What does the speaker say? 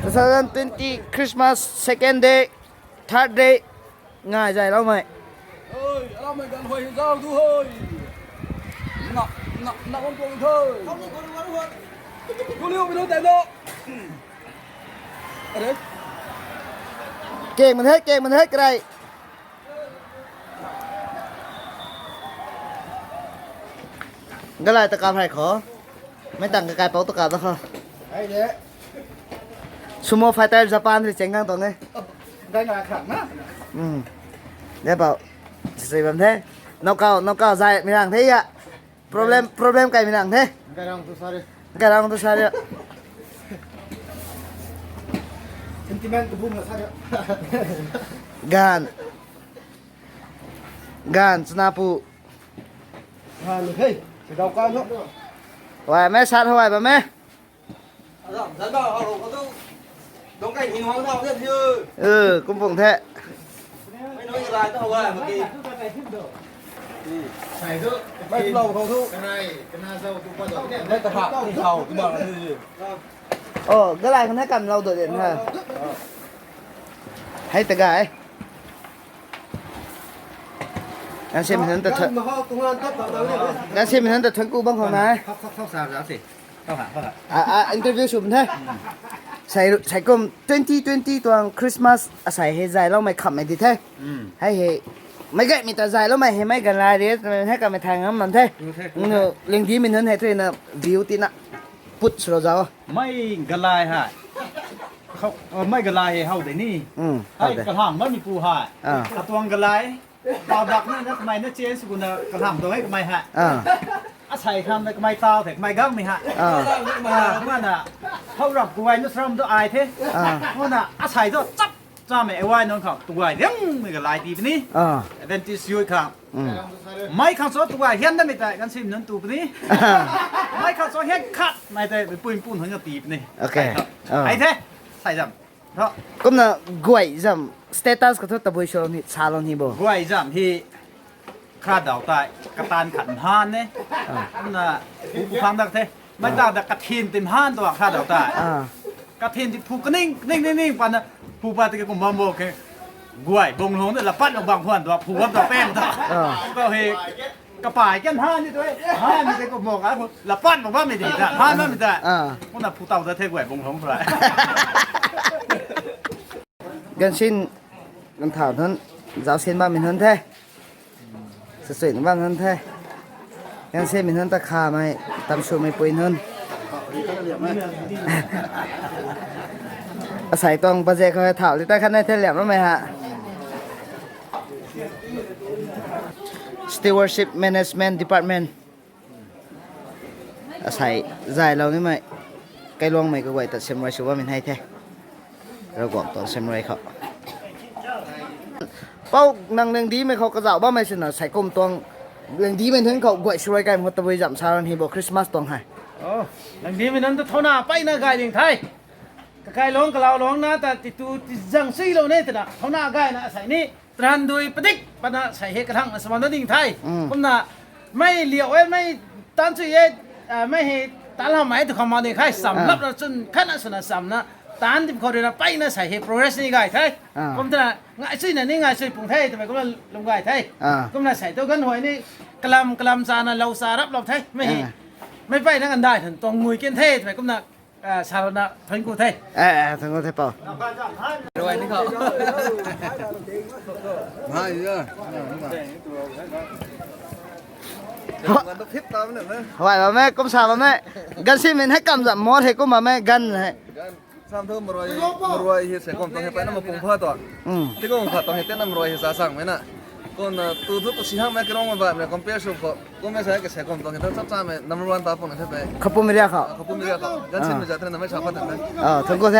2020 Christmas second day third day ngày dài lâu mày ơi ông mày cần hồi giao thu hơi nặng nặng nặng con cuồng thôi cô liêu mày đâu tiền đâu ở đấy kèn mình hết cái này cái này tất cả phải khó mấy tầng cái bảo tất cả đó không đấy đấy sumo fighter Japan thì tranh ngang toàn này đây là khẳng á để bảo gì làm thế nó cao dài mình làm thế ạ problem cái mình làm thế cái đang tôi sai đấy sentiment của bung là sao đấy gan snapu được hey phải đầu cao nữa hoài mẹ sát hoài bà mẹ dẫn vào họ có tôi đóng cảnh hình hoàng thảo rất như cũng vùng thế mấy nói như là tao hoài mà kỳ xài thứ mấy lâu không thu cái này dâu tôi qua rồi đây tập học thì hầu cái bờ là gì cái này không thấy cầm lâu rồi điện hả hay tất cả ấy anh xem mình thật anh xem mình thật thuần cú băng hồi này không sao giáo gì không hả interview chụp thếใส่กลม2020ตัว Christmas ใส่ให้ใจแล้วไม่ขับไม่ดีแท้ให้ไม่แก่มีแต่ใจแล้วไม่ให้ไม่กันลายเด็ดให้กันไม่ทางนั้นมันแท้เลี้ยงดีมันนั้นให้ด้วยนะวิวตีน่ะพุทธเราจะไม่กระลายฮะเขาไม่กระลายเฮาแต่นี่ไอ้กระถางไม่มีปูฮะตัวกระลายตาดักนี่นะทำไมนะเจนสกุลกระถางตัวให้ทำไมฮะอาศัยคำในทำไมตาแต่ทำไมกั้งไม่ฮะมันอ่ะเขาหลับกูไว้นึกซ้ำตัวไอ้เท่มันอ่ะอาศัยตัวจับจ้าไม่ไอ้ไว้นอนเขาตัวไอ้เรื่องไม่กระลายตีไปนี่เดนติสยูครับไม่ข้างโซ่ตัวเห็นได้ไม่ได้กันสิมันตัวนี้ไม่ข้างโซ่เห็นขัดไม่ได้เป็นปืนหันจะตีไปนี่โอเคไอ้เท่ใส่จำเพราะก็น่ะกวยจำสเตตัสก็ทุกตะบุยชลนี่ชาลนี่บ่กวยจำที่คาดดาวตายกระตานขันฮานเนี่ยนั่นน่ะผู้ฟังดักเท่ไม่ต่างจากกระทินเต็มห้านตัวคาดดาวตายกระทินที่ผูกก็นิ่งปันนะผูกปาติกกุมบอมโบกกวยบงลงเนี่ยละปั้นออกบางพวนตัวผูกกับตัวแป้งตัวก็เฮกระป่ายกันห้านนี่ตัวห้านนี่เป็นกุมบอกอะไรละปั้นบอกว่าไม่ดีนะห้านไม่ได้พวกน่ะผูกเต่าจะเท่กวยบงลงเท่าไหร่กันชินกันถามท่านgiáo xin ba mình hơn thế sự suyện ba hơn thếกันxin mình hơn ta khá mày tầm số mày quên hơnใส่ตรงประเจเขาถามที่ใต้ขั้นในเทเลมแล้วไหมฮะ Stewardship Management Department ใส่ใจเรานี่ไหมใกล้ลวงไหมก็ไหวแต่เซมไรชัวร์มันให้แท้เรากวางตอนเซมไรเขาเป้านังเรื่องดีไหมเขากระเจ้าบ้าไม่สนใส่กลมตวงเรื่องดีมันถึงเขาไหวช่วยกันหมดตะวันจับชาลันฮีบอกคริสต์มาสตวงให้เรื่องดีมันนั้นเท่าหน้าไปนะกายอย่างไทยกายร้องกับเราร้องนะแต่ติดตัวติดจังซี่เราเนี่ยแต่ละเท่าหน้ากายนะใส่นี่ตรันโดยปฏิกปนะใส่เหตุกระทั่งสมานดิ่งไทยผมน่ะไม่เหลียวไม่ตันซี่ไม่เหตุตาเราหมายถึงความมาดิ่งไทยสำรับเราจนขั้นสนะสำนะตานที่เขาเดินไปนะใส่เหตุ progress นี่กายไทยผมน่ะง่ายซี่น่ะนี่ง่ายซี่ปุ่งไทยทำไมก็มาลงกายไทยผมน่ะใส่ตัวกันหอยนี่กลัมซานะเราสารับเราไทยไม่ไปนั่งกันได้ถึงตรงมวยเกินเททำไมก็น่ะชาวนาทั้งกูเททั้งกูเทเปล่าrồiนี่เขามาอีกแล้วมันต้องทิพย์ตามนั่นนะไหวป่ะแม่ก้มสาวป่ะแม่กันสิมันให้กำจับมอสให้ก้มมาแม่กันให้ซ้ำเท่ามารวยเฮ็ดเสร็จก่อนต้องให้ไปน้ำมาปรุงเพื่อตัวที่ก็ผมขัดต้องให้เต้นน้ำรวยเฮ็ดสาสั่งไหมน่ะก่อนตัวทุกสิ่งแม่กระรองมาแบบเนี่ยคอมเพลชุบก็ไม่ใช่แค่เสร็จก่อนต้องให้ทั้งจ้าแม่น้ำรวนตาปุ่นให้ไปขบุไม่ได้เขาขบุไม่ได้เขากันสิมันจะเต้นน้ำไม่ชอบพัฒนาทั้งกูเท